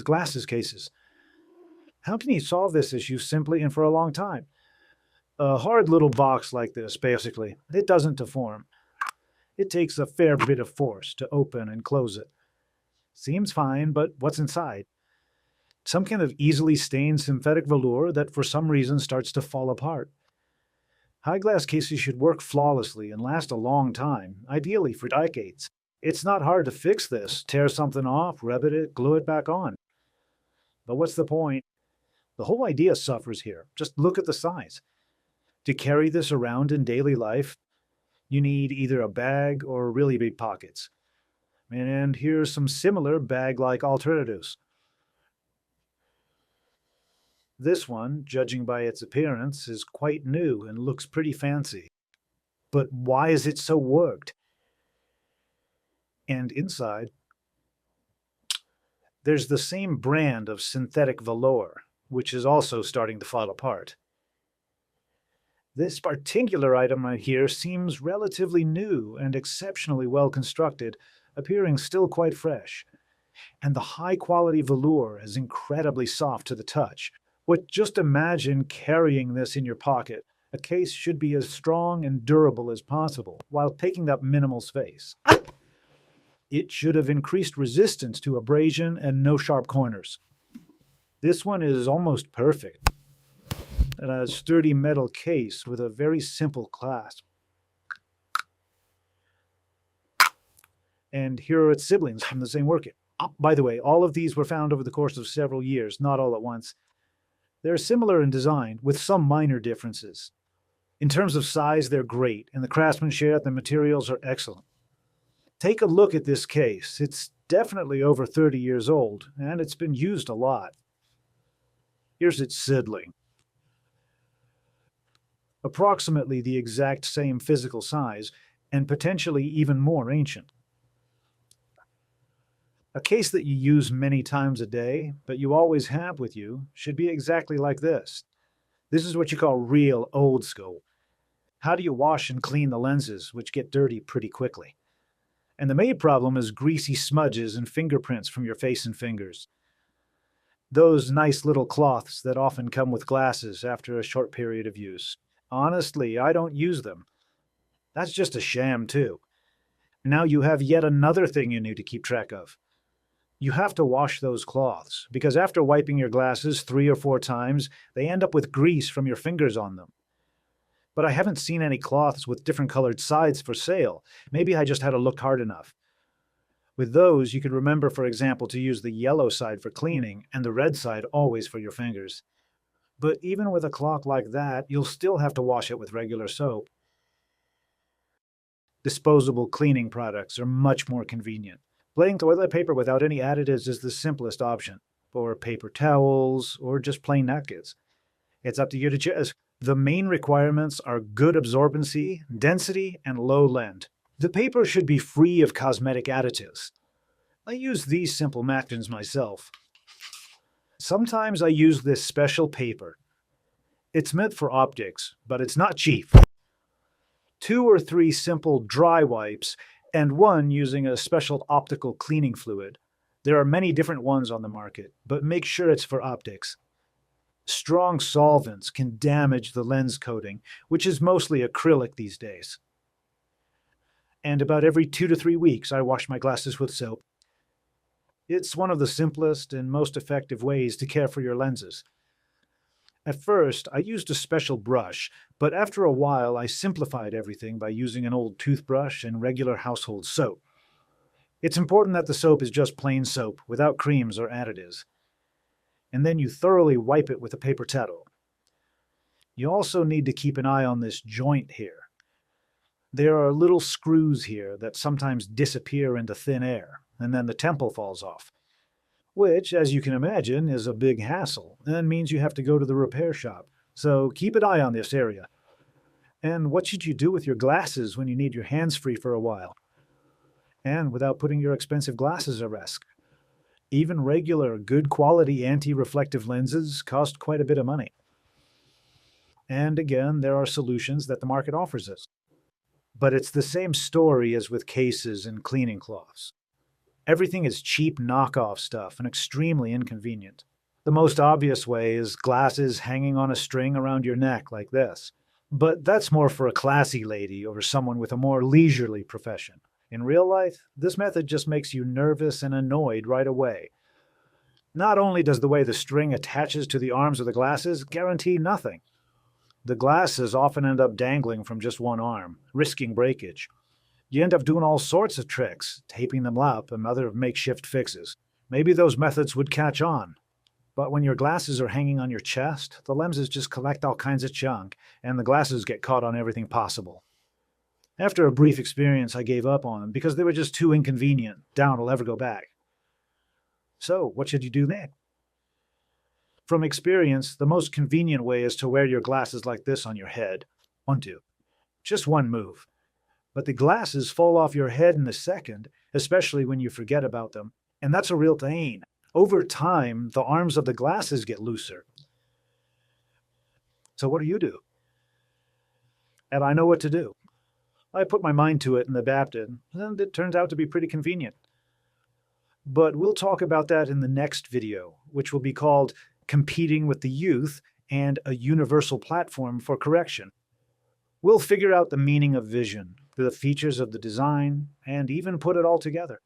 Glasses cases. How can you solve this issue simply and for a long time? A hard little box like this, basically. It doesn't deform. It takes a fair bit of force to open and close it. Seems fine, but what's inside? Some kind of easily stained synthetic velour that for some reason starts to fall apart. High glass cases should work flawlessly and last a long time, ideally for decades. It's not hard to fix this. Tear something off, rub it, glue it back on. But what's the point? The whole idea suffers here. Just look at the size. To carry this around in daily life, you need either a bag or really big pockets. And here's some similar bag-like alternatives. This one, judging by its appearance, is quite new and looks pretty fancy. But why is it so worked? And inside, there's the same brand of synthetic velour, which is also starting to fall apart. This particular item right here seems relatively new and exceptionally well constructed, appearing still quite fresh. And the high-quality velour is incredibly soft to the touch. But just imagine carrying this in your pocket. A case should be as strong and durable as possible, while taking up minimal space. It should have increased resistance to abrasion and no sharp corners. This one is almost perfect. A sturdy metal case with a very simple clasp. And here are its siblings from the same working. Oh, by the way, all of these were found over the course of several years, not all at once. They're similar in design, with some minor differences. In terms of size, they're great, and the craftsmanship and the materials are excellent. Take a look at this case. It's definitely over 30 years old, and it's been used a lot. Here's its sibling. Approximately the exact same physical size, and potentially even more ancient. A case that you use many times a day, but you always have with you, should be exactly like this. This is what you call real old school. How do you wash and clean the lenses, which get dirty pretty quickly? And the main problem is greasy smudges and fingerprints from your face and fingers. Those nice little cloths that often come with glasses after a short period of use. Honestly, I don't use them. That's just a sham, too. Now you have yet another thing you need to keep track of. You have to wash those cloths, because after wiping your glasses 3 or 4 times, they end up with grease from your fingers on them. But I haven't seen any cloths with different colored sides for sale. Maybe I just hadn't looked hard enough. With those, you could remember, for example, to use the yellow side for cleaning and the red side always for your fingers. But even with a cloth like that, you'll still have to wash it with regular soap. Disposable cleaning products are much more convenient. Plain toilet paper without any additives is the simplest option, or paper towels, or just plain napkins. It's up to you to choose. The main requirements are good absorbency, density, and low length. The paper should be free of cosmetic additives. I use these simple napkins myself. Sometimes I use this special paper. It's meant for optics, but it's not cheap. 2 or 3 simple dry wipes, and one using a special optical cleaning fluid. There are many different ones on the market, but make sure it's for optics. Strong solvents can damage the lens coating, which is mostly acrylic these days. And about every 2 to 3 weeks, I wash my glasses with soap. It's one of the simplest and most effective ways to care for your lenses. At first, I used a special brush, but after a while I simplified everything by using an old toothbrush and regular household soap. It's important that the soap is just plain soap, without creams or additives. And then you thoroughly wipe it with a paper towel. You also need to keep an eye on this joint here. There are little screws here that sometimes disappear into thin air, and then the temple falls off. Which, as you can imagine, is a big hassle and means you have to go to the repair shop. So keep an eye on this area. And what should you do with your glasses when you need your hands free for a while? And without putting your expensive glasses at risk. Even regular, good quality anti-reflective lenses cost quite a bit of money. And again, there are solutions that the market offers us. But it's the same story as with cases and cleaning cloths. Everything is cheap knockoff stuff and extremely inconvenient. The most obvious way is glasses hanging on a string around your neck like this. But that's more for a classy lady or someone with a more leisurely profession. In real life, this method just makes you nervous and annoyed right away. Not only does the way the string attaches to the arms of the glasses guarantee nothing, the glasses often end up dangling from just one arm, risking breakage. You end up doing all sorts of tricks, taping them up and other makeshift fixes. Maybe those methods would catch on. But when your glasses are hanging on your chest, the lenses just collect all kinds of junk, and the glasses get caught on everything possible. After a brief experience, I gave up on them because they were just too inconvenient. Doubt I'll ever go back. So, what should you do next? From experience, the most convenient way is to wear your glasses like this on your head. Just one move. But the glasses fall off your head in a second, especially when you forget about them, and that's a real pain. Over time, the arms of the glasses get looser. So what do? And I know what to do. I put my mind to it and adapted, and it turns out to be pretty convenient. But we'll talk about that in the next video, which will be called Competing with the Youth and a Universal Platform for Correction. We'll figure out the meaning of vision, the features of the design, and even put it all together.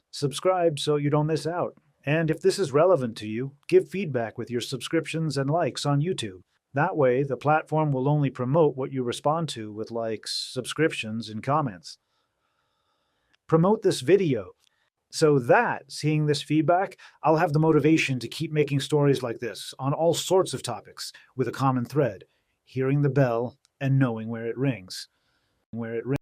Subscribe so you don't miss out. And if this is relevant to you, give feedback with your subscriptions and likes on YouTube. That way, the platform will only promote what you respond to with likes, subscriptions, and comments. Promote this video so that, seeing this feedback, I'll have the motivation to keep making stories like this on all sorts of topics with a common thread, hearing the bell and knowing where it rings.